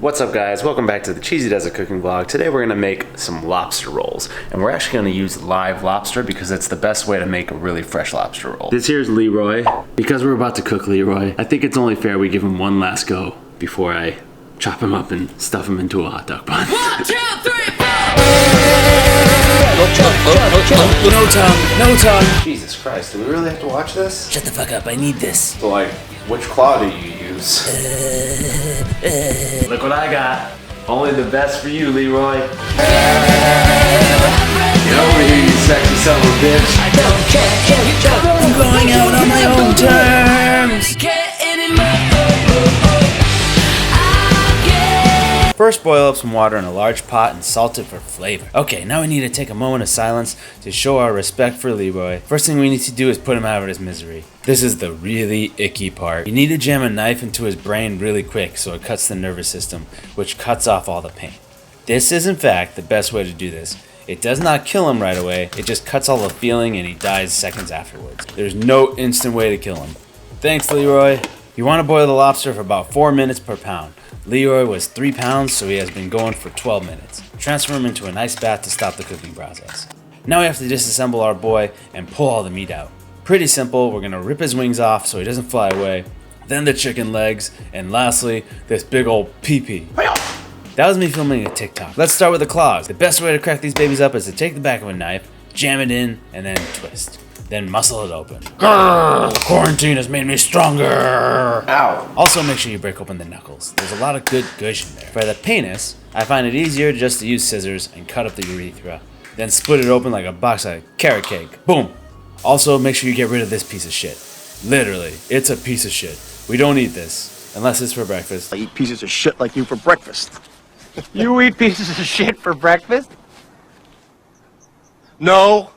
What's up guys, welcome back to the Cheesy Does It cooking vlog. Today we're gonna make some lobster rolls. And we're actually gonna use live lobster because it's the best way to make a really fresh lobster roll. This here's Leroy. Because we're about to cook Leroy, I think it's only fair we give him one last go before I chop him up and stuff him into a hot dog bun. 1, 2, 3, 4! No tongue. Jesus Christ, do we really have to watch this? Shut the fuck up, I need this. So like, which claw do you use? Look what I got. Only the best for you, Leroy. Get over here, you sexy son of a bitch. I don't care. I'm going out on my own terms. First, boil up some water in a large pot and salt it for flavor. Okay, now we need to take a moment of silence to show our respect for Leroy. First thing we need to do is put him out of his misery. This is the really icky part. You need to jam a knife into his brain really quick so it cuts the nervous system, which cuts off all the pain. This is in fact the best way to do this. It does not kill him right away, it just cuts all the feeling and he dies seconds afterwards. There's no instant way to kill him. Thanks, Leroy. You want to boil the lobster for about 4 minutes per pound. Leroy was 3 pounds, so he has been going for 12 minutes. Transfer him into a nice bath to stop the cooking process. Now we have to disassemble our boy and pull all the meat out. Pretty simple, we're gonna rip his wings off so he doesn't fly away, then the chicken legs, and lastly, this big old pee-pee. That was me filming a TikTok. Let's start with the claws. The best way to crack these babies up is to take the back of a knife, jam it in, and then twist. Then muscle it open. Grrr, quarantine has made me stronger. Ow. Also make sure you break open the knuckles. There's a lot of good gush in there. For the penis, I find it easier just to use scissors and cut up the urethra. Then split it open like a box of carrot cake. Boom. Also make sure you get rid of this piece of shit. Literally, it's a piece of shit. We don't eat this, unless it's for breakfast. I eat pieces of shit like you for breakfast. You eat pieces of shit for breakfast? No.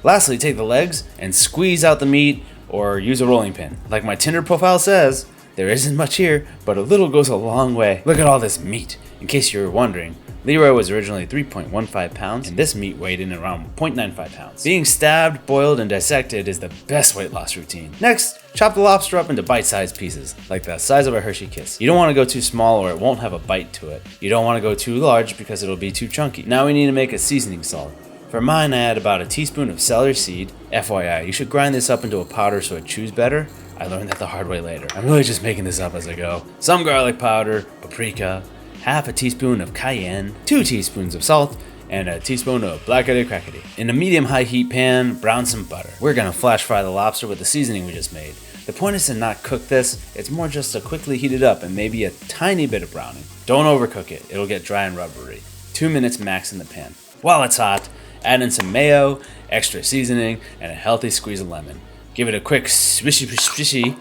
Lastly, take the legs and squeeze out the meat or use a rolling pin. Like my Tinder profile says, there isn't much here, but a little goes a long way. Look at all this meat. In case you were wondering, Leroy was originally 3.15 pounds and this meat weighed in around 0.95 pounds. Being stabbed, boiled, and dissected is the best weight loss routine. Next, chop the lobster up into bite-sized pieces, like the size of a Hershey Kiss. You don't want to go too small or it won't have a bite to it. You don't want to go too large because it'll be too chunky. Now we need to make a seasoning salt. For mine, I add about a teaspoon of celery seed. FYI, you should grind this up into a powder so it chews better. I learned that the hard way later. I'm really just making this up as I go. Some garlic powder, paprika, half a teaspoon of cayenne, 2 teaspoons of salt, and a teaspoon of blackity crackity. In a medium-high heat pan, brown some butter. We're gonna flash fry the lobster with the seasoning we just made. The point is to not cook this, it's more just to quickly heat it up and maybe a tiny bit of browning. Don't overcook it, it'll get dry and rubbery. 2 minutes max in the pan. While it's hot, add in some mayo, extra seasoning, and a healthy squeeze of lemon. Give it a quick swishy,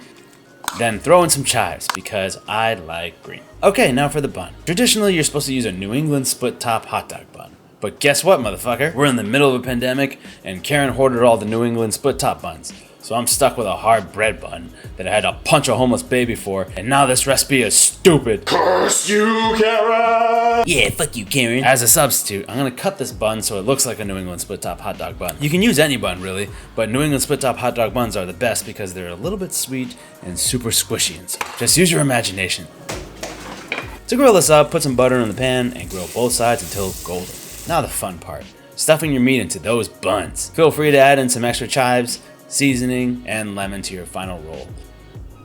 then throw in some chives because I like green. Okay, now for the bun. Traditionally, you're supposed to use a New England split top hot dog bun. But guess what, motherfucker? We're in the middle of a pandemic, and Karen hoarded all the New England split top buns. So I'm stuck with a hard bread bun that I had to punch a homeless baby for, and now this recipe is stupid. Curse you, Karen! Yeah, fuck you, Karen. As a substitute, I'm gonna cut this bun so it looks like a New England split top hot dog bun. You can use any bun, really, but New England split top hot dog buns are the best because they're a little bit sweet and super squishy inside. Just use your imagination. To grill this up, put some butter in the pan and grill both sides until golden. Now the fun part, stuffing your meat into those buns. Feel free to add in some extra chives, seasoning, and lemon to your final roll.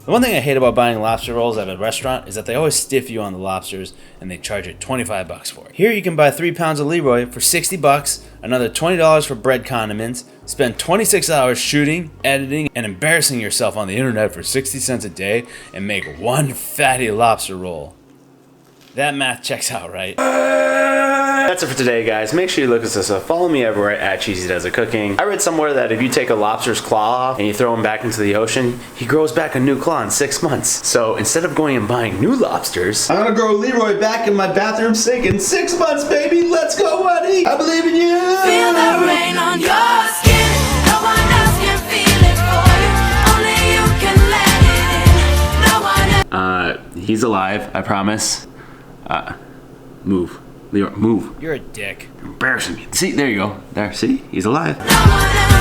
The one thing I hate about buying lobster rolls at a restaurant is that they always stiff you on the lobsters and they charge you 25 bucks for it. Here you can buy 3 pounds of Leroy for 60 bucks, another $20 for bread condiments, spend 26 hours shooting, editing, and embarrassing yourself on the internet for 60 cents a day, and make one fatty lobster roll. That math checks out, right? That's it for today, guys. Make sure you look at this up. Follow me everywhere at Cheesy Does It Cooking. I read somewhere that if you take a lobster's claw off and you throw him back into the ocean, he grows back a new claw in 6 months. So instead of going and buying new lobsters, I'm gonna grow Leroy back in my bathroom sink in 6 months, baby. Let's go, buddy. I believe in you. Feel the rain on your skin. No one else can feel it for you. Only you can let it in. No one else. he's alive, I promise. Move. Leroy, move. You're a dick. You're embarrassing me. See, there you go. There, see? He's alive. No one else.